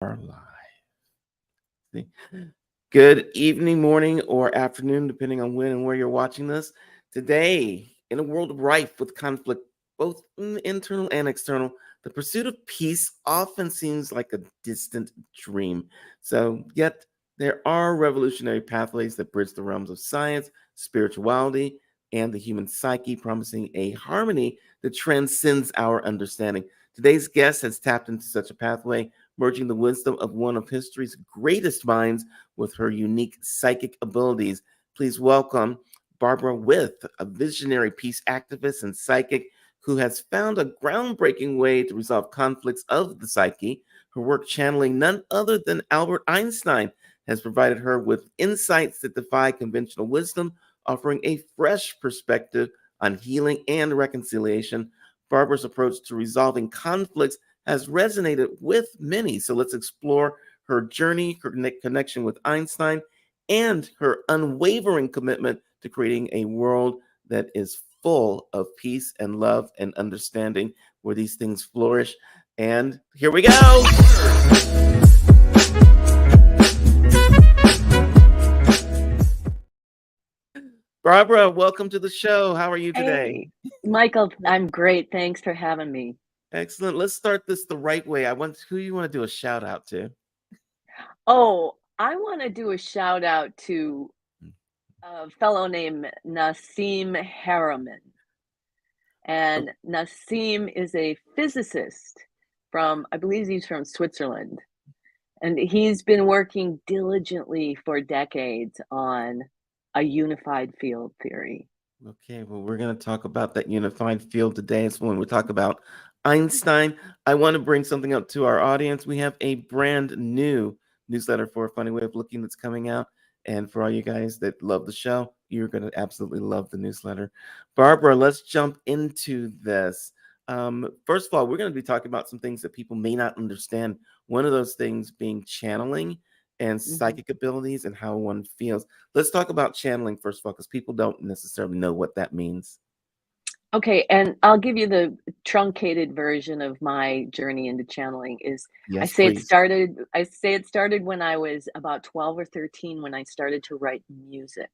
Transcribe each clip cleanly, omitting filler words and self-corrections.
Are live. See? Good evening, morning, or afternoon, depending on when and where you're watching this. Today, in a world rife with conflict, both internal and external, the pursuit of peace often seems like a distant dream. Yet there are revolutionary pathways that bridge the realms of science, spirituality, and the human psyche, promising a harmony that transcends our understanding. Today's guest has tapped into such a pathway, merging the wisdom of one of history's greatest minds with her unique psychic abilities. Please welcome Barbara With, a visionary peace activist and psychic who has found a groundbreaking way to resolve conflicts of the psyche. Her work channeling none other than Albert Einstein has provided her with insights that defy conventional wisdom, offering a fresh perspective on healing and reconciliation. Barbara's approach to resolving conflicts has resonated with many. So let's explore her journey, her connection with Einstein, and her unwavering commitment to creating a world that is full of peace and love and understanding where these things flourish. And here we go. Barbara, welcome to the show. How are you today? Hey, Michael, I'm great. Thanks for having me. Excellent. Let's start this the right way. Who you want to do a shout out to? Oh, I want to do a shout out to a fellow named Nassim Harriman. And Nassim is a physicist I believe he's from Switzerland. And he's been working diligently for decades on a unified field theory. Okay, well, we're going to talk about that unified field today. It's when we talk about Einstein. I want to bring something up to our audience. We have a brand new newsletter for A Funny Way of Looking that's coming out. And for all you guys that love the show, you're going to absolutely love the newsletter. Barbara, let's jump into this. First of all, we're going to be talking about some things that people may not understand. One of those things being channeling and Mhm. psychic abilities and how one feels. Let's talk about channeling first of all, because people don't necessarily know what that means. Okay, and I'll give you the truncated version of my journey into channeling is Yes, please. I say it started when I was about 12 or 13 when I started to write music.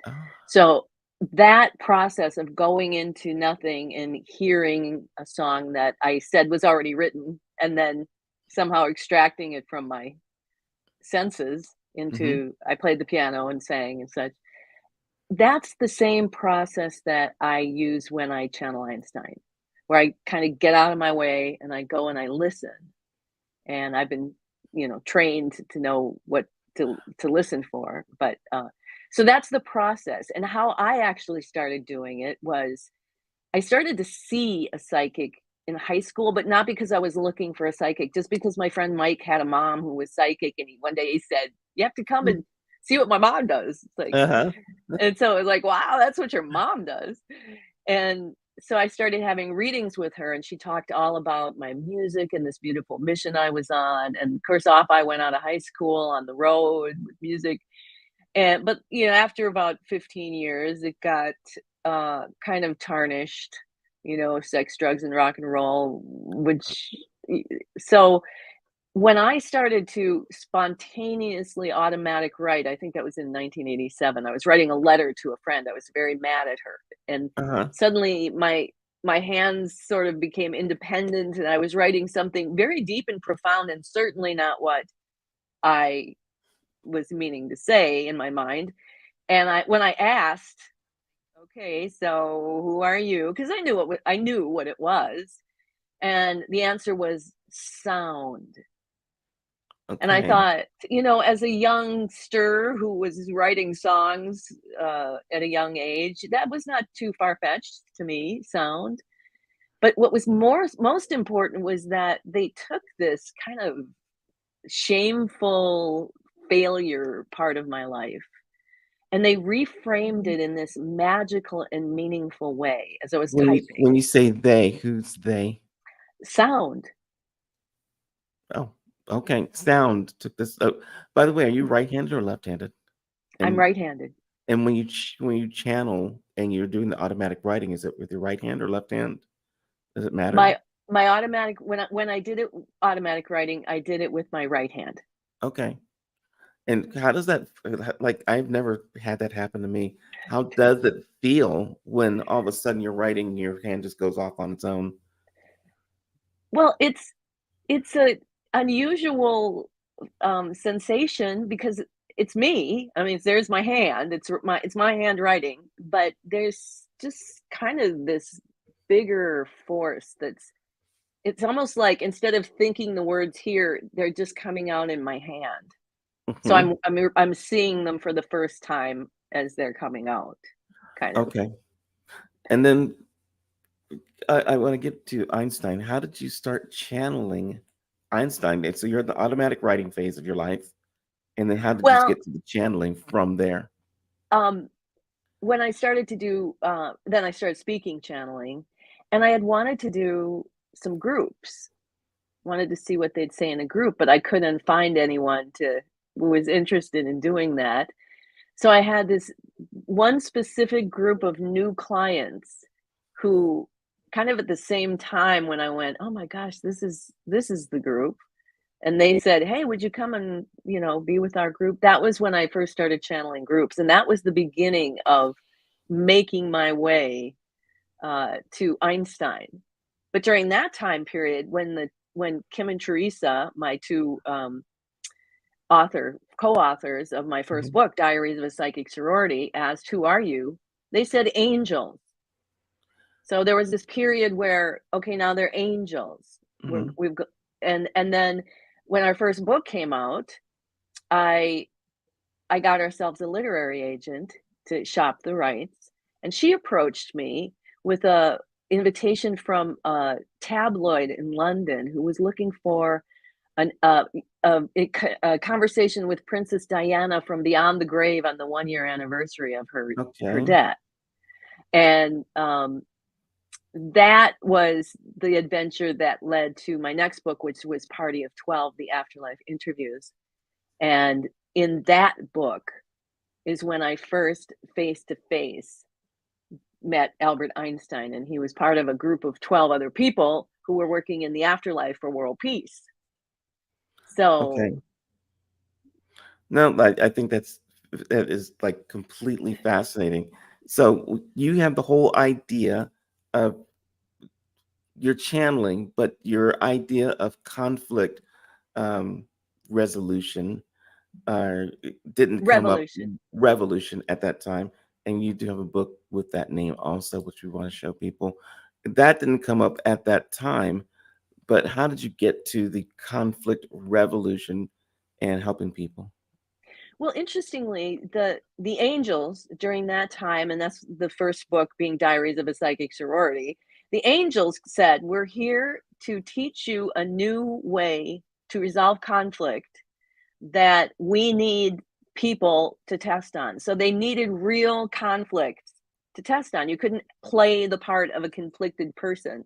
Oh, So that process of going into nothing and hearing a song that I said was already written and then somehow extracting it from my senses mm-hmm. into I played the piano and sang and such. That's the same process that I use when I channel Einstein, where I kinda get out of my way and I go and I listen, and I've been, trained to know what to listen for, so that's the process, and how I actually started doing it was I started to see a psychic in high school, but not because I was looking for a psychic, just because my friend Mike had a mom who was psychic, and one day he said, "You have to come and see what my mom does." It's like Uh-huh. and so it was like, "Wow, that's what your mom does." And so I started having readings with her, and she talked all about my music and this beautiful mission I was on. And of course, off I went out of high school on the road with music. After about 15 years, it got kind of tarnished, sex, drugs, and rock and roll, so when I started to spontaneously automatic write, I think that was in 1987, I was writing a letter to a friend, I was very mad at her, and Uh-huh. suddenly my hands sort of became independent, and I was writing something very deep and profound and certainly not what I was meaning to say in my mind, and when I asked, "Okay, so who are you?" Because I knew what it was, and the answer was sound. And I Okay. thought, as a youngster who was writing songs, at a young age, that was not too far-fetched to me, sound. But what was most important was that they took this kind of shameful failure part of my life, and they reframed it in this magical and meaningful way as I was When typing. you say they, who's they? Sound. Oh, okay. Sound took this. Oh, by the way, are you right-handed or left-handed? I'm And right-handed. and when you channel and you're doing the automatic writing, is it with your right hand or left hand? Does it My matter? My automatic when I did it automatic writing, I did it with my right hand. Okay. And how does that like, I've never had that happen to me. How does it feel when all of a sudden you're writing and your hand just goes off on its own? Well, it's a unusual, sensation because it's me. I mean, there's my hand, it's my handwriting, but there's just kind of this bigger force that's it's almost like instead of thinking the words here, they're just coming out in my hand. So Mhm. I'm seeing them for the first time as they're coming out, kind of. Okay. And then I wanna get to Einstein. How did you start channeling Einstein? And so you're at the automatic writing phase of your life, and then how did you Well, get to the channeling from there? um, when I started to do, then I started speaking channeling, and I had wanted to do some groups, wanted to see what they'd say in a group, but I couldn't find anyone to who was interested in doing that. So I had this one specific group of new clients who kind of at the same time when I went, "Oh my gosh, this is the group." And they said, "Hey, would you come and, be with our group?" That was when I first started channeling groups, and that was the beginning of making my way, to Einstein. But during that time period, when Kim and Teresa, my 2, co-authors of my first Mhm, book, Diaries of a Psychic Sorority, asked, "Who are you?" They said, "Angels." So there was this period where, okay, now they're angels. mhm. We've got, and then when our first book came out, I I got ourselves a literary agent to shop the rights, and she approached me with a invitation from a tabloid in London who was looking for an a conversation with Princess Diana from beyond the grave on the 1-year anniversary of her Okay, death. And that was the adventure that led to my next book, which was Party of 12: The Afterlife Interviews. And in that book is when I first face to face met Albert Einstein, and he was part of a group of 12 other people who were working in the afterlife for world peace. okay. So, No, I think that is, like, completely fascinating. So, you have the whole idea of your channeling, but your idea of conflict, um, resolution, didn't come up revolution. revolution at that time, and you do have a book with that name also, which we wanna show people. That didn't come up at that time, but how did you get to the conflict revolution and helping people? Well, interestingly, the angels during that time, and that's the first book being Diaries of a Psychic Sorority, the angels said, "We're here to teach you a new way to resolve conflict that we need people to test on." So they needed real conflict to test on. You couldn't play the part of a conflicted person.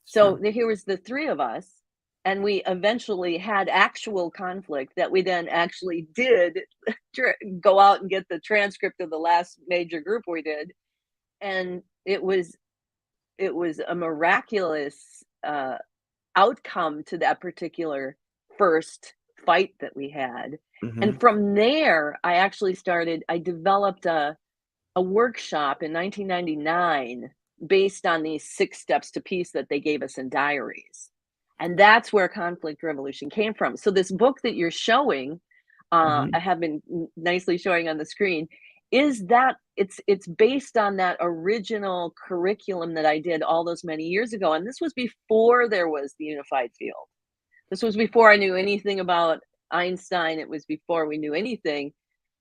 So Sure. here was the 3 of us, and we eventually had actual conflict that we then actually did go out and get the transcript of the last major group we did, and it was a miraculous, outcome to that particular first fight that we had. And Mhm. from there, I developed a workshop in 1999 based on these 6 steps to peace that they gave us in diaries. And that's where conflict revolution came from. So this book that you're showing, Mhm. I have been nicely showing on the screen, is that it's based on that original curriculum that I did all those many years ago. And this was before there was the unified field. This was before I knew anything about Einstein. It was before we knew anything,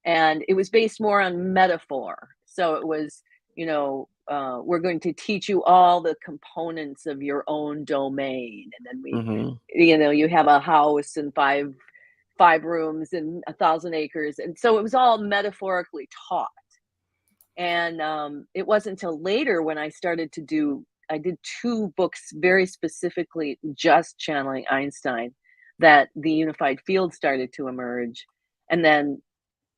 and it was based more on metaphor. So it was, we're going to teach you all the components of your own domain, and then Mhm. you have a house and five rooms and 1,000 acres, and so it was all metaphorically taught. And it wasn't until later when I did 2 books very specifically just channeling Einstein that the unified field started to emerge. And then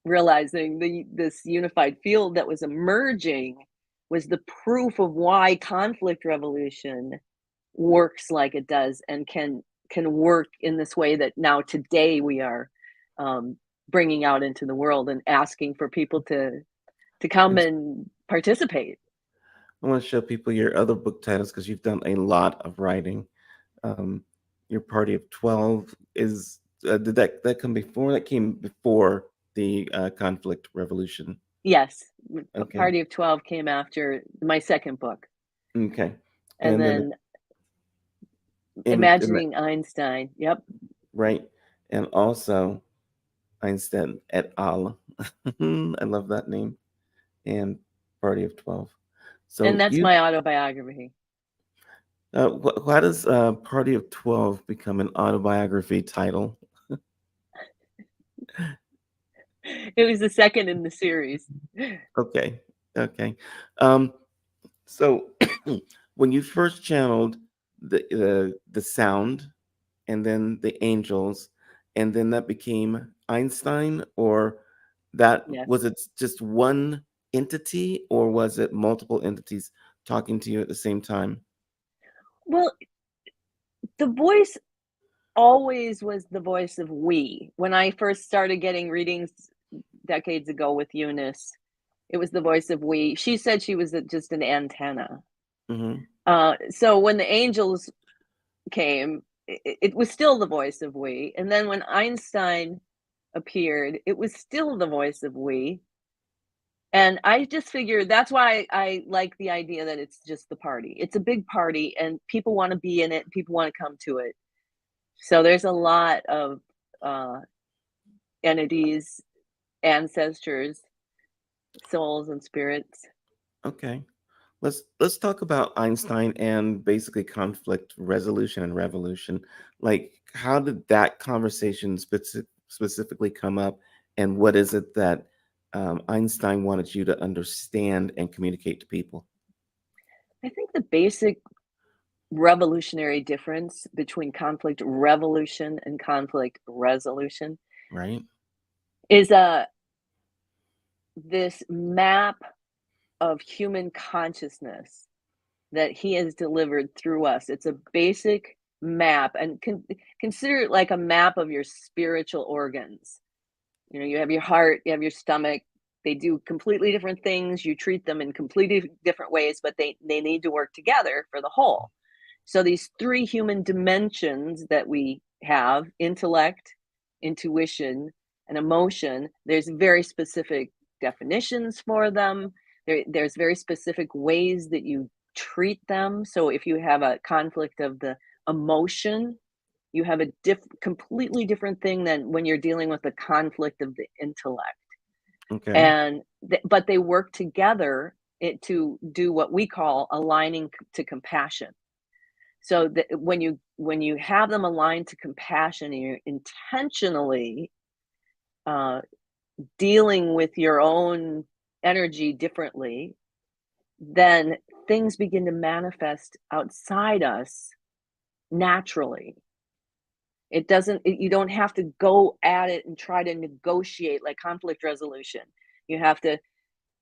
realizing this unified field that was emerging was the proof of why conflict revolution works like it does and can work in this way that now today we are um, bringing out into the world and asking for people to come Yes. and participate. I want to show people your other book titles because you've done a lot of writing. Um, your Party of 12 is, did that come before? That came before the conflict revolution. Yes, Okay. Party of 12 came after my second book, Okay. and And then then in Imagining Einstein. Yep, right. And also Einstein et al. I love that name. And Party of 12. and So that's you, my autobiography. why does Party of 12 become an autobiography title? It was the second in the series. Okay. Okay. Um, so when you first channeled the sound and then the angels, and then that became Einstein, or that Yes. was it just one entity, or was it multiple entities talking to you at the same time? Well, the voice always was the voice of we. When I first started getting readings decades ago with Eunice, it was the voice of we. She said she was just an antenna. Hmm. So when the angels came, it was still the voice of we. And then when Einstein appeared, it was still the voice of we. And I just figured that's why I like the idea that it's just the party. It's a big party and people want to be in it, people want to come to it. So there's a lot of uh, entities, ancestors, souls, and spirits. Okay. Let's talk about Einstein and basically conflict resolution and revolution. Like, how did that conversation specifically come up, and what is it that Einstein wanted you to understand and communicate to people? I think the basic revolutionary difference between conflict revolution and conflict resolution Right? is this map of human consciousness that he has delivered through us. It's a basic map, and consider it like a map of your spiritual organs. You know, you have your heart, you have your stomach. They do completely different things. You treat them in completely different ways, but they need to work together for the whole. So these three human dimensions that we have, intellect, intuition, and emotion, there's very specific definitions for them. There's very specific ways that you treat them. So if you have a conflict of the emotion, you have a completely different thing than when you're dealing with the conflict of the intellect. Okay. And but they work together to do what we call aligning to compassion. So that when you have them aligned to compassion and you're intentionally uh, dealing with your own energy differently, then things begin to manifest outside us naturally. It doesn't, you don't have to go at it and try to negotiate like conflict resolution. You have to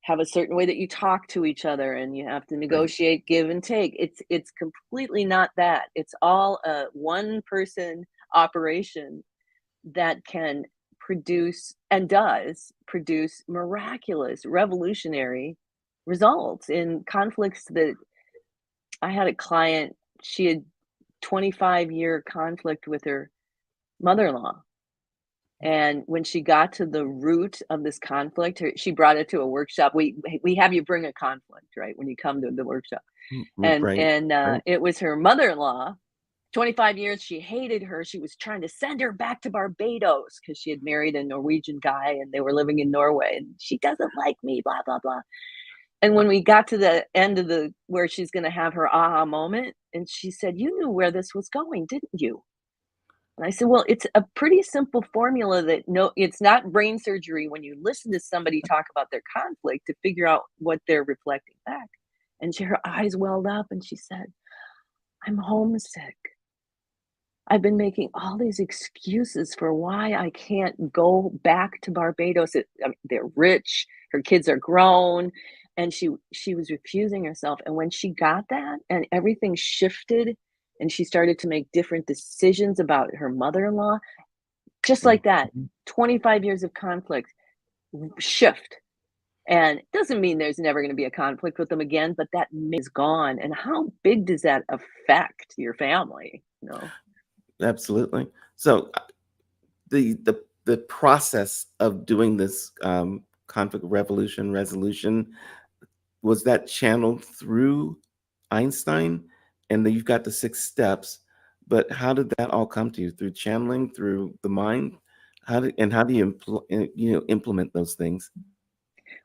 have a certain way that you talk to each other and you have to Right. negotiate, give and take. It's completely not that. It's all a one person operation that can produce and does produce miraculous revolutionary results in conflicts. That I had a client, she had 25-year conflict with her mother-in-law. And when she got to the root of this conflict, she brought it to a workshop. We have you bring a conflict, right, when you come to the workshop. And Right. and Right. it was her mother-in-law. 25 years, she hated her. She was trying to send her back to Barbados because she had married a Norwegian guy and they were living in Norway. And she doesn't like me, blah blah blah. And when we got to the end of the where she's going to have her aha moment, and she said, "You knew where this was going, didn't you?" And I said, "Well, it's a pretty simple formula that no, it's not brain surgery when you listen to somebody talk about their conflict to figure out what they're reflecting back." And her eyes welled up and she said, "I'm homesick. I've been making all these excuses for why I can't go back to Barbados. I mean, they're rich, her kids are grown." And she was refusing herself. And when she got that and everything shifted and she started to make different decisions about her mother-in-law, just like that. Mhm. 25 years of conflict shift. And it doesn't mean there's never going to be a conflict with them again, but that is gone. And how big does that affect your family? Absolutely. So the process of doing this conflict revolution resolution, was that channeled through Einstein? And then you've got the 6 steps, but how did that all come to you? Through channeling, through the mind? How do you implement those things?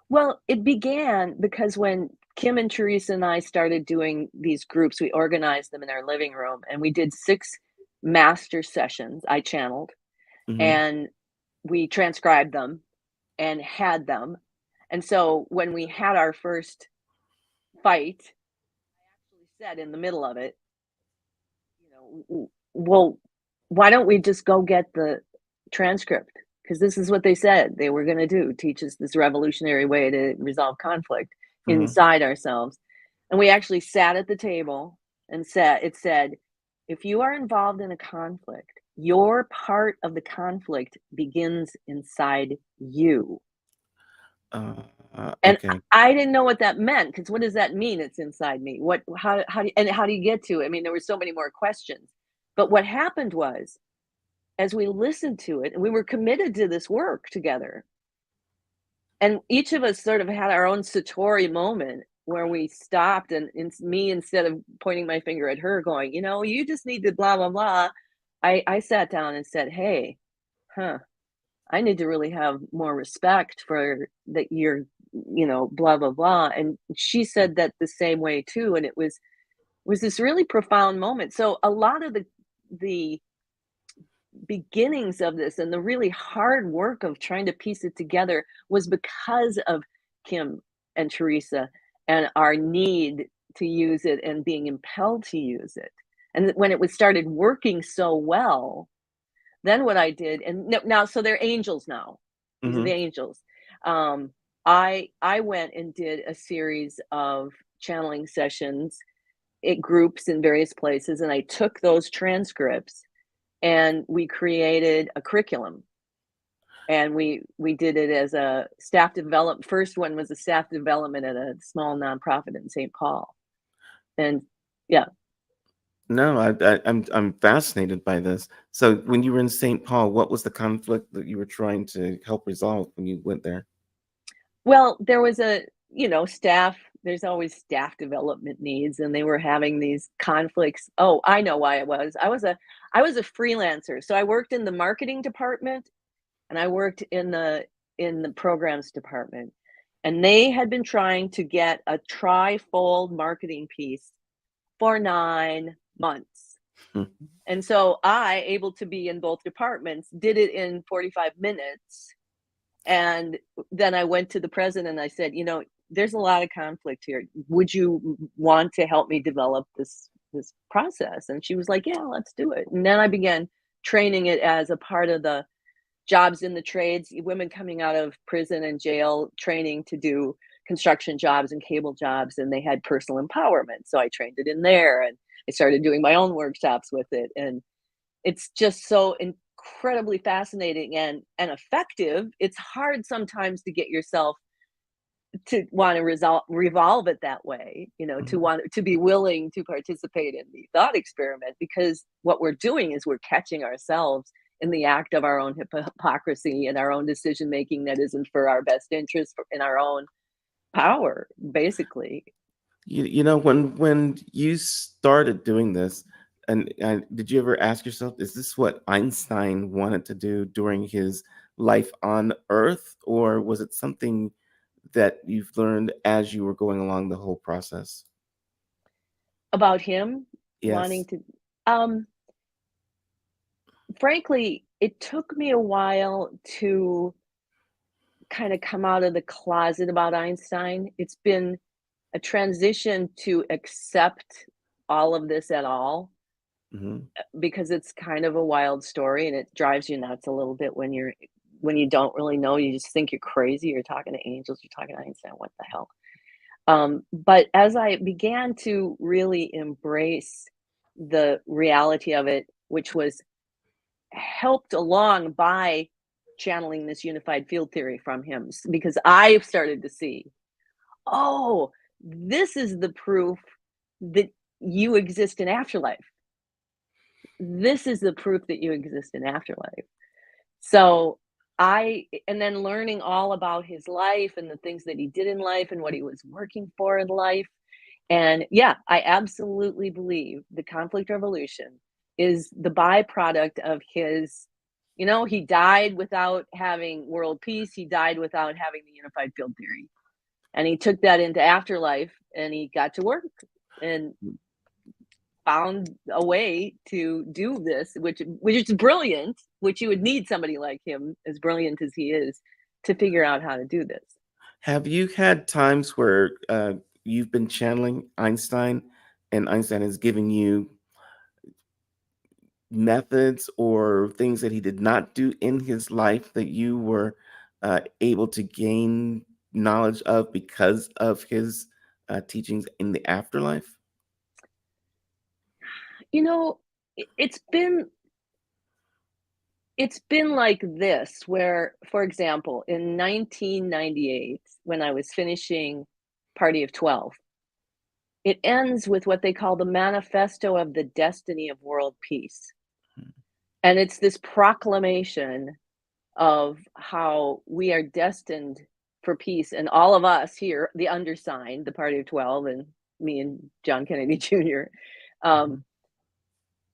Well, it began because when Kim and Teresa and I started doing these groups, we organized them in our living room and we did 6 master sessions. I channeled Hmm. and we transcribed them and had them. And so when we had our first fight, we said in the middle of it, well, why don't we just go get the transcript? Because this is what they said they were going to do, teach us this revolutionary way to resolve conflict Hmm. inside ourselves. And we actually sat at the table and said, if you are involved in a conflict, your part of the conflict begins inside you. And Okay. I didn't know what that meant, because what does that mean, "It's inside me"? How do you get to it? I mean, there were so many more questions. But what happened was, as we listened to it, and we were committed to this work together, and each of us sort of had our own satori moment where we stopped, and me, instead of pointing my finger at her going, "You just need to blah, blah, blah," I sat down and said, "Hey, huh, I need to really have more respect for that you're blah blah blah." And she said that the same way too. And it was this really profound moment. So a lot of the beginnings of this and the really hard work of trying to piece it together was because of Kim and Teresa and our need to use it and being impelled to use it. And when it was started working so well, then what I did, and now, so they're angels now. These are the Hmm. angels. Um, I went and did a series of channeling sessions, groups in various places, and I took those transcripts and we created a curriculum. And we did it as a staff develop. First one was a staff development at a small nonprofit in St. Paul, and yeah. No, I'm fascinated by this. So when you were in St. Paul, what was the conflict that you were trying to help resolve when you went there? Well, there was staff, there's always staff development needs, and they were having these conflicts. Oh, I know why it was. I was a freelancer. So I worked in the marketing department and I worked in the programs department. And they had been trying to get a trifold marketing piece for 9 months. Hmm. And so I, able to be in both departments, did it in 45 minutes. And then I went to the president and I said, there's a lot of conflict here. Would you want to help me develop this process? And she was like, yeah, let's do it. And then I began training it as a part of the jobs in the trades, women coming out of prison and jail, training to do construction jobs and cable jobs, and they had personal empowerment. So I trained it in there, and I started doing my own workshops with it. And it's just so incredibly fascinating and effective. It's hard sometimes to get yourself to want to revolve it that way, to Mhm. want to be willing to participate in the thought experiment, because what we're doing is we're catching ourselves in the act of our own hypocrisy and our own decision making that isn't for our best interest, in our own power, basically. When you started doing this, and did you ever ask yourself, is this what Einstein wanted to do during his life on Earth, or was it something that you've learned as you were going along the whole process? About him wanting Yes. to, um, frankly, it took me a while to kind of come out of the closet about Einstein. It's been a transition to accept all of this at all, Hmm. because it's kind of a wild story and it drives you nuts a little bit when you don't really know. You just think you're crazy. You're talking to angels. You're talking to Einstein. What the hell? But as I began to really embrace the reality of it, which was helped along by channeling this unified field theory from him, because I started to see, oh, this is the proof that you exist in afterlife. This is the proof that you exist in afterlife. So and then learning all about his life and the things that he did in life and what he was working for in life. And yeah, I absolutely believe the conflict revolution is the byproduct of his, he died without having world peace. He died without having the unified field theory. And he took that into afterlife and he got to work and found a way to do this, which is brilliant, which you would need somebody like him, as brilliant as he is, to figure out how to do this. Have you had times where you've been channeling Einstein and Einstein is giving you methods or things that he did not do in his life that you were able to gain knowledge of because of his teachings in the afterlife? You know, it's been like this, where, for example, in 1998, when I was finishing Party of 12, it ends with what they call the Manifesto of the Destiny of World Peace. Hmm. And it's this proclamation of how we are destined for peace. And all of us here, the undersigned, the Party of 12, and me and John Kennedy Jr., Mhm.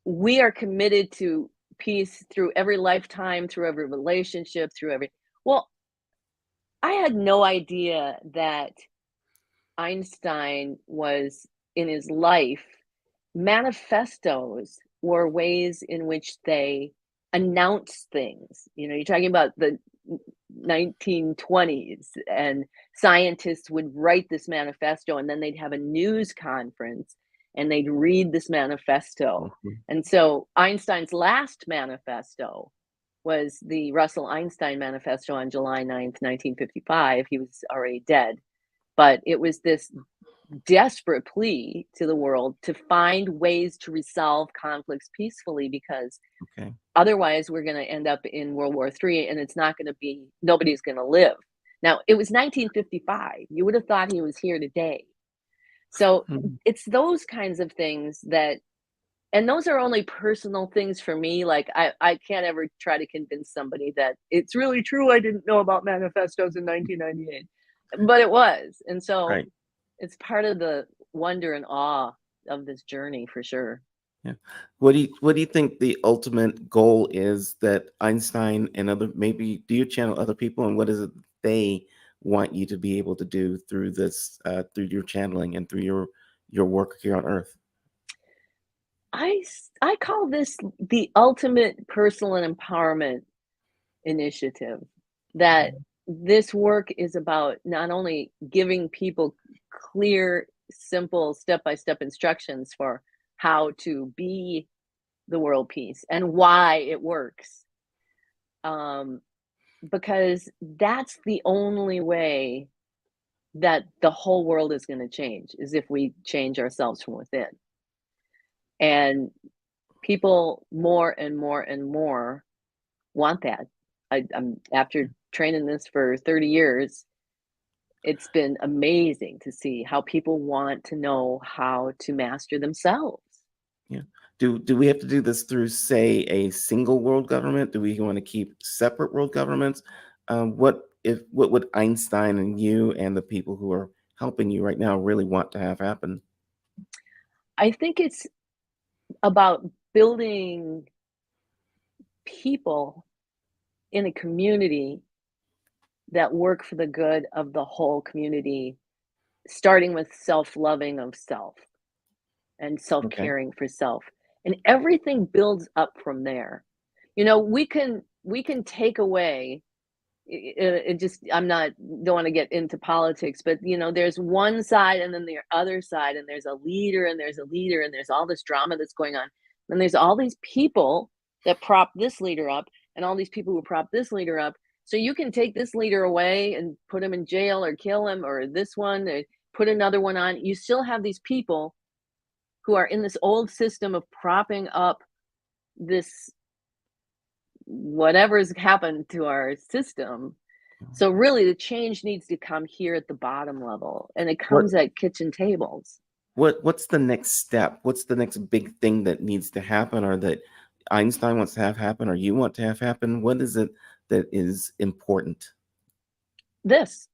we are committed to peace through every lifetime, through every relationship, through every. Well, I had no idea that Einstein was, in his life, manifestos were ways in which they announce things. You're talking about the 1920s, and scientists would write this manifesto and then they'd have a news conference and they'd read this manifesto. Mhm. And so Einstein's last manifesto was the Russell Einstein Manifesto on July 9th, 1955. He was already dead, but it was this desperate plea to the world to find ways to resolve conflicts peacefully, because Okay. otherwise we're going to end up in World War III and it's not going to be, nobody's going to live. Now, it was 1955. You would have thought he was here today. So Mhm. it's those kinds of things that, and those are only personal things for me. Like, I can't ever try to convince somebody that it's really true I didn't know about manifestos in 1998, but it was. And so Right. it's part of the wonder and awe of this journey, for sure. Yeah. What do you think the ultimate goal is that Einstein and other, maybe do you channel other people, and what is it they want you to be able to do through this through your channeling and through your work here on Earth? I call this the ultimate personal and empowerment initiative. That Mhm. this work is about not only giving people clear, simple, step-by-step instructions for how to be the world peace and why it works, um, because that's the only way that the whole world is going to change, is if we change ourselves from within. And people more and more and more want that. I'm after training this for 30 years, it's been amazing to see how people want to know how to master themselves. Yeah. Do we have to do this through, say, a single world government? Do we want to keep separate world governments? What would Einstein and you and the people who are helping you right now really want to have happen? I think it's about building people in a community that work for the good of the whole community, starting with self-loving of self and Okay. self-caring for self. And everything builds up from there. We can take away it just, I'm not, don't want to get into politics, but there's one side and then the other side, and there's a leader and there's a leader, and there's all this drama that's going on. And there's all these people that prop this leader up, and all these people who prop this leader up. So you can take this leader away and put him in jail or kill him, or this one, put another one on. You still have these people who are in this old system of propping up this whatever's happened to our system. So really the change needs to come here at the bottom level, and it What comes at kitchen tables. what's the next step? What's the next big thing that needs to happen, or that Einstein wants to have happen, or you want to have happen? What is it that is important? This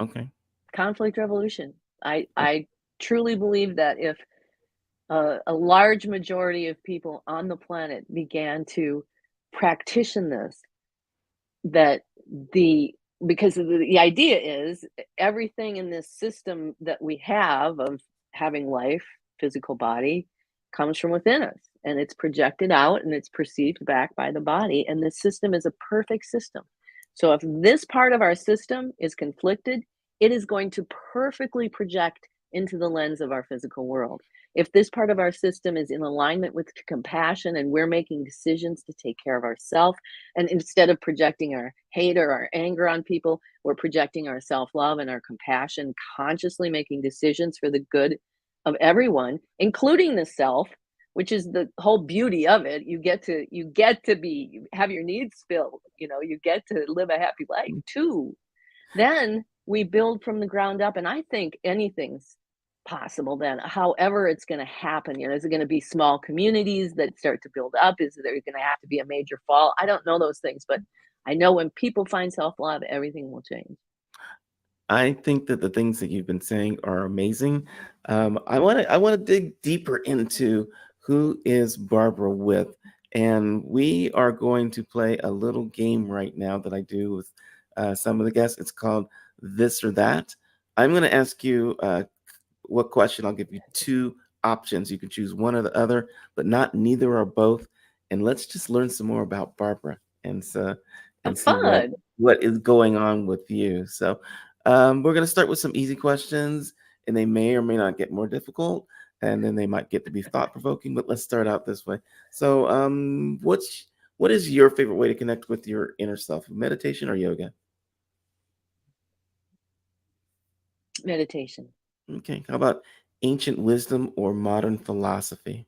Okay. conflict revolution. I O- I truly believe that if a large majority of people on the planet began to practition this, that the because the idea is everything in this system that we have of having life, physical body, comes from within us, and it's projected out and it's perceived back by the body, and this system is a perfect system. So if this part of our system is conflicted, it is going to perfectly project into the lens of our physical world. If this part of our system is in alignment with compassion and we're making decisions to take care of ourselves, and instead of projecting our hate or our anger on people, we're projecting our self-love and our compassion, consciously making decisions for the good of everyone, including the self, which is the whole beauty of it. You get to be have your needs filled, you get to live a happy life too. Then we build from the ground up, and I think anything's possible then. However it's going to happen, is it going to be small communities that start to build up? Is there going to have to be a major fall? I don't know those things, but I know when people find self-love, everything will change. I think that the things that you've been saying are amazing. I want to dig deeper into who is Barbara with, and we are going to play a little game right now that I do with some of the guests. It's called This or That. I'm going to ask you what question. I'll give you two options. You can choose one or the other, but not neither or both. And let's just learn some more about Barbara and see what Fun. what is going on with you. So we're going to start with some easy questions, and they may or may not get more difficult, and then they might get to be thought provoking. But let's start out this way. So, what is your favorite way to connect with your inner self? Meditation or yoga? Meditation. Okay. How about ancient wisdom or modern philosophy?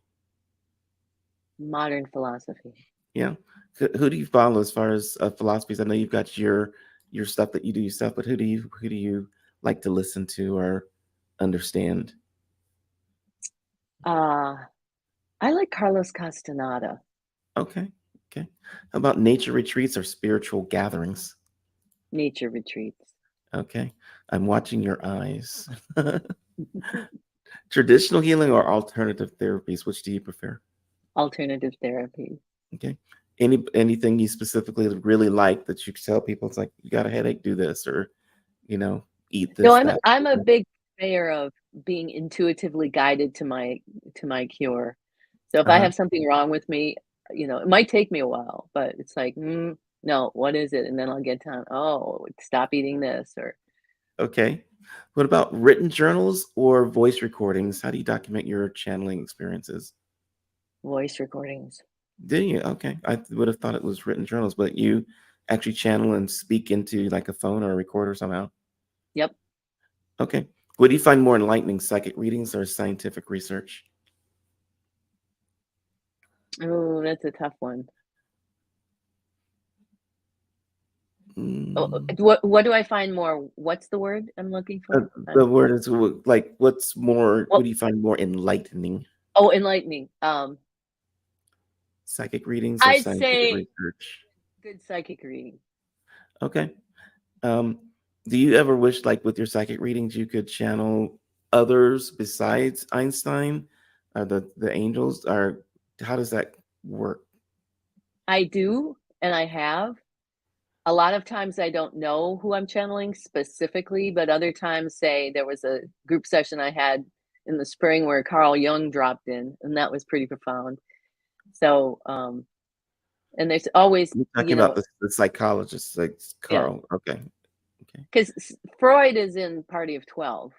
Modern philosophy. Yeah. Who do you follow as far as philosophies? I know you've got your stuff that you do yourself, but who do you like to listen to or understand? uh I like Carlos Castaneda. Okay. Okay. How about nature retreats or spiritual gatherings? Nature retreats. Okay. I'm watching your eyes. Traditional healing or alternative therapies? Which do you prefer? Alternative therapy. Okay. Anything you specifically really like that you could tell people? It's like you got a headache, do this, or you know, eat No, this, I'm that. I'm a big purveyor of being intuitively guided to my cure. So if I Uh-huh. have something wrong with me, it might take me a while, but it's like, no, what is it? And then I'll get down, oh, stop eating this or Okay. What about written journals or voice recordings? How do you document your channeling experiences? voice recordings. Do you? Okay. I would have thought it was written journals, but you actually channel and speak into like a phone or a recorder somehow. Yep. Okay. What do you find more enlightening, psychic readings or scientific research? Oh, that's a tough one. Oh, Mm, what do I find more? What's the word I'm looking uh, for? the word is like, what Well, do you find more enlightening? oh, enlightening. Psychic readings or I'd scientific say research? good psychic reading. Okay. Um, do you ever wish, like with your psychic readings, you could channel others besides Einstein, the angels, or how does that work? I do, and I have. A lot of times I don't know who I'm channeling specifically, but other times, say there was a group session I had in the spring where Carl Jung dropped in, and that was pretty profound. So, and there's always, You're talking about the psychologist, like yeah, Carl. Okay. Okay. because Freud is in Party of 12.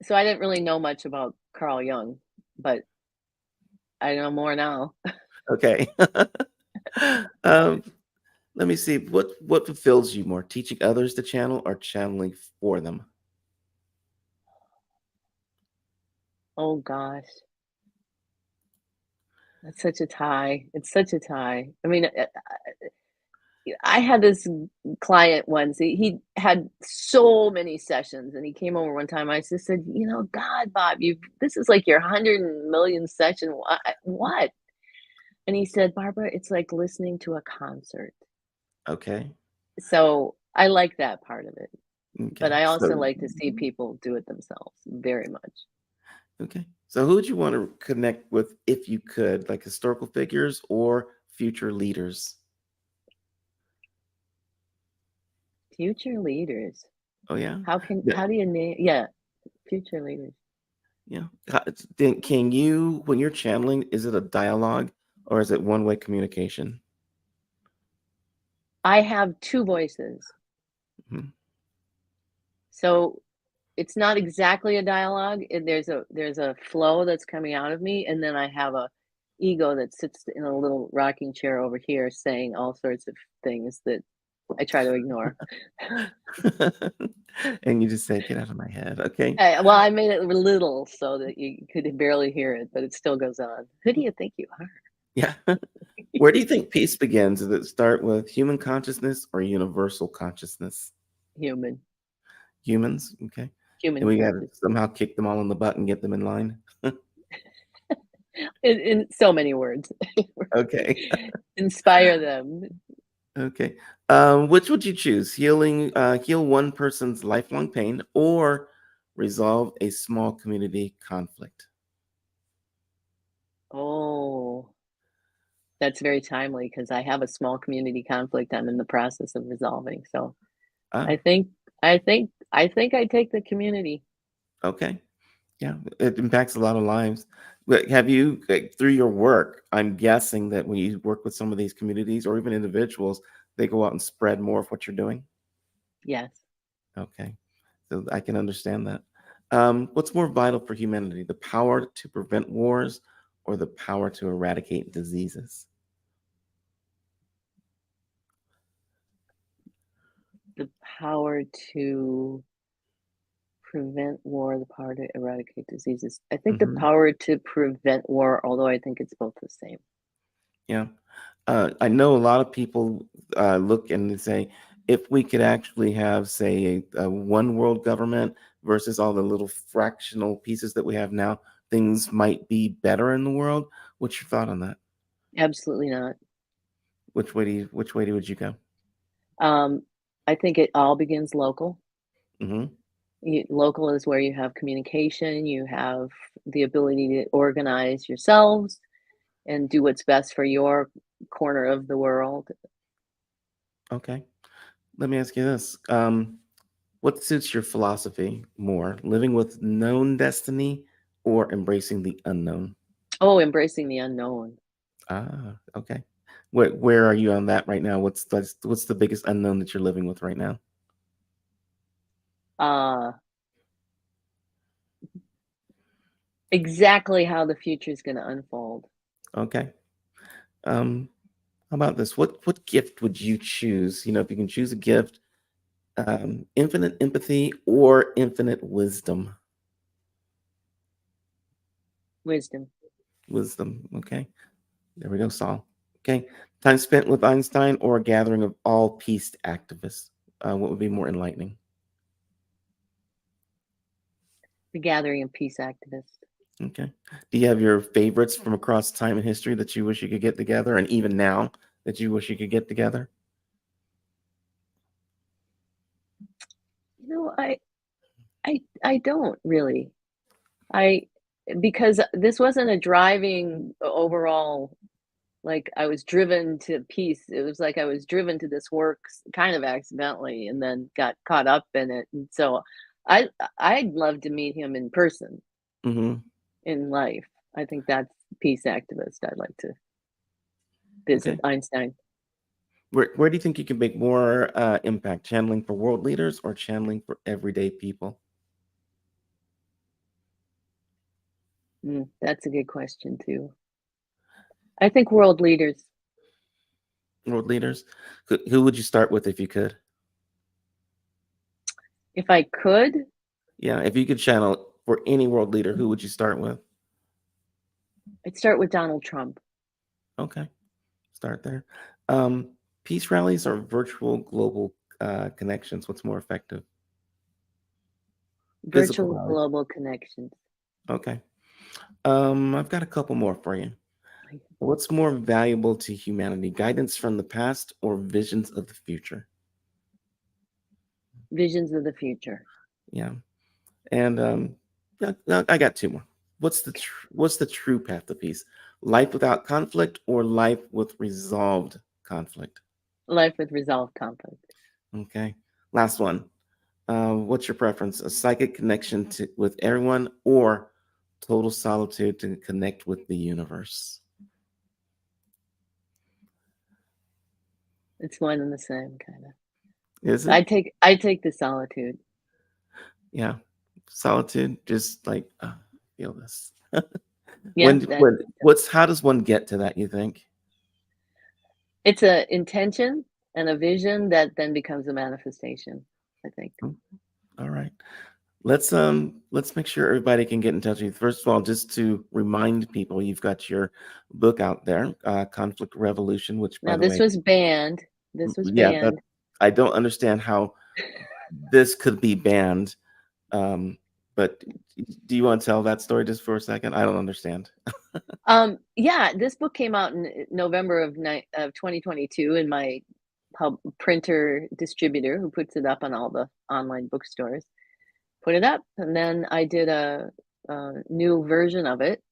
So I didn't really know much about Carl Jung, but I know more now. Okay. um, let me see. What fulfills you more, teaching others to channel or channeling for them? Oh gosh, that's such a tie. It's such a tie. I mean, I had this client once. He had so many sessions, and he came over one time. I just said, "You know, God, Bob, you this is like your 100 million session. What?" And he said, "Barbara, it's like listening to a concert." Okay. So I like that part of it, but Okay. I also So like to see people do it themselves very much. okay. So who would you want to connect with if you could, like historical figures or future leaders? Future leaders. Oh yeah. Yeah. How do you name? Yeah, future leaders. Yeah. Then can you, when you're channeling, is it a dialogue or is it one-way communication? I have two voices, Mhm. so it's not exactly a dialogue. There's a flow that's coming out of me, and then I have a ego that sits in a little rocking chair over here saying all sorts of things that I try to ignore. And you just say, "Get out of my head." Okay. Well, I made it little so that you could barely hear it, but it still goes on. Who do you think you are? Yeah. Where do you think peace begins? Does it start with human consciousness or universal consciousness? Human, Humans. Okay. human And we got to conscious. somehow kick them all in the butt and get them in line. In so many words. Okay. Inspire them. Okay. Which would you choose? Heal one person's lifelong pain or resolve a small community conflict? Oh, that's very timely because I have a small community conflict I'm in the process of resolving. So I Ah, think I think I take the community. okay. Yeah, it impacts a lot of lives. But have you, like, through your work, I'm guessing that when you work with some of these communities or even individuals, they go out and spread more of what you're doing? Yes. Okay. So I can understand that. What's more vital for humanity, the power to prevent wars or the power to eradicate diseases? The power to prevent war, the power to eradicate diseases. I think the Hmm. power to prevent war, although I think it's both the same. Yeah. I know a lot of people look and they say, if we could actually have, say, a one world government versus all the little fractional pieces that we have now, things might be better in the world. What's your thought on that? Absolutely not. Which way would you go? Um, I think it all begins local. Hmm. Local is where you have communication, you have the ability to organize yourselves and do what's best for your corner of the world. Okay. Let me ask you this. What suits your philosophy more, living with known destiny or embracing the unknown? Oh, embracing the unknown. Ah, okay. Where are you on that right now? What's the biggest unknown that you're living with right now? Uh, exactly how the future is going to unfold. Okay. Um, how about this? What gift would you choose? You know, if you can choose a gift, infinite empathy or infinite wisdom. Wisdom. Wisdom. Okay. There we go, Saul. Okay. Time spent with Einstein or a gathering of all peace activists. What would be more enlightening? The gathering of peace activists. Okay. Do you have your favorites from across time and history that you wish you could get together, and even now that you wish you could get together? You know, I don't really. I because this wasn't a driving overall. Like, I was driven to peace. It was like I was driven to this work kind of accidentally and then got caught up in it, and so I I'd love to meet him in person Hmm. in life. I think that's peace activist I'd like to visit, Okay. Einstein. Where do you think you can make more impact? Channeling for world leaders or channeling for everyday people? That's a good question too. I think world leaders. World leaders. Who would you start with if you could? If I could, Yeah, if you could channel for any world leader, who would you start with? I'd start with Donald Trump. Okay, start there. Um, Peace rallies or virtual global connections? What's more effective? Physical Virtual rallies. global connections. Okay. I've got a couple more for you. What's more valuable to humanity, guidance from the past or visions of the future? Visions of the future. Yeah. And I got two more. What's the true path to peace? Life without conflict or life with resolved conflict? Life with resolved conflict. Okay. Last one. What's your preference? A psychic connection with everyone or total solitude to connect with the universe? It's one and the same kind of. Is it? I take the solitude. Yeah. Solitude, just like feel this. Yeah, How does one get to that, you think? it's a intention and a vision that then becomes a manifestation, I think. Mm, all right. Let's make sure everybody can get in touch with you. First of all, just to remind people, you've got your book out there, Conflict Revolution, which by Now the this way, was banned. This was yeah, that banned. I don't understand how this could be banned. But do you want to tell that story just for a second? I don't understand. Yeah, this book came out in November of 2022, and my printer distributor, who puts it up on all the online bookstores, put it up, and then I did a new version of it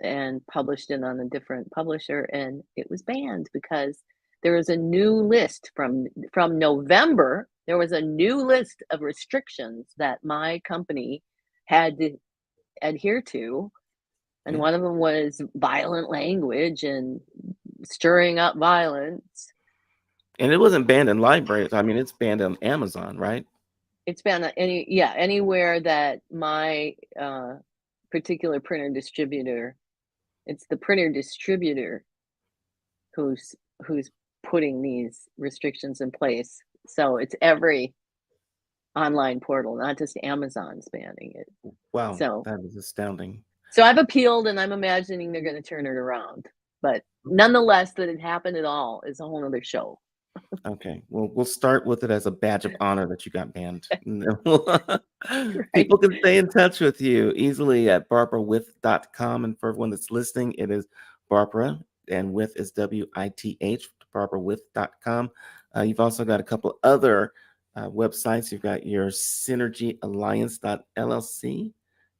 and published it on a different publisher, and it was banned because there was a new list from November. There was a new list of restrictions that my company had to adhere to, and Yeah. one of them was violent language and stirring up violence. And it wasn't banned in libraries. I mean, it's banned on Amazon, right? It's been anywhere that my particular printer distributor. It's the printer distributor who's who's putting these restrictions in place. So it's every online portal, not just Amazon's banning it. Wow, So that is astounding. so I've appealed, and I'm imagining they're going to turn it around. But nonetheless, that it happened at all is a whole other show. Okay, well, we'll start with it as a badge of honor that you got banned. Right. People can stay in touch with you easily at barbarawith.com. And for everyone that's listening, it is Barbara, and with is WITH, barbarawith.com. You've also got a couple other websites. You've got your synergyalliance.llc,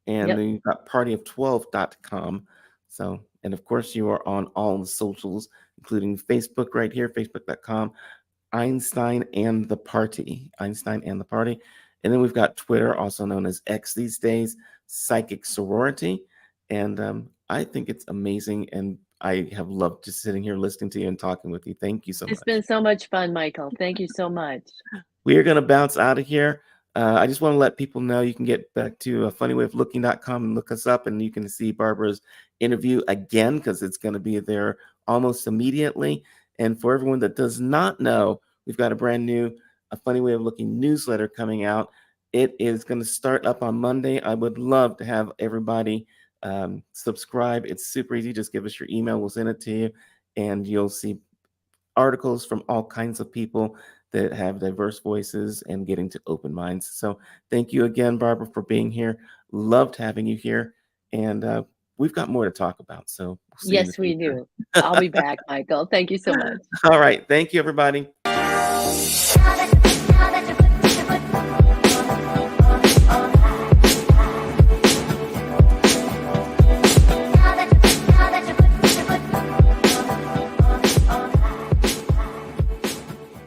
and Yep. then you've got partyof12.com. So, and of course, you are on all the socials, including Facebook right here, facebook.com. Einstein and the Party. Einstein and the Party. And then we've got Twitter, also known as X these days, Psychic Sorority. And I think it's amazing. And I have loved just sitting here listening to you and talking with you. Thank you so It's much. been so much fun, Michael. Thank you so much. We are going to bounce out of here. I just want to let people know you can get back to funnywayoflooking.com and look us up, and you can see Barbara's interview again because it's going to be there almost immediately. And for everyone that does not know, we've got a brand new A Funny Way of Looking newsletter coming out. It is going to start up on Monday. I would love to have everybody subscribe. It's super easy. Just give us your email. We'll send it to you, and you'll see articles from all kinds of people that have diverse voices and getting to open minds. So thank you again, Barbara, for being here. Loved having you here. And we've got more to talk about. So we'll see you in the Yes, we future. do. I'll be back, Michael. Thank you so much. All right. Thank you, everybody.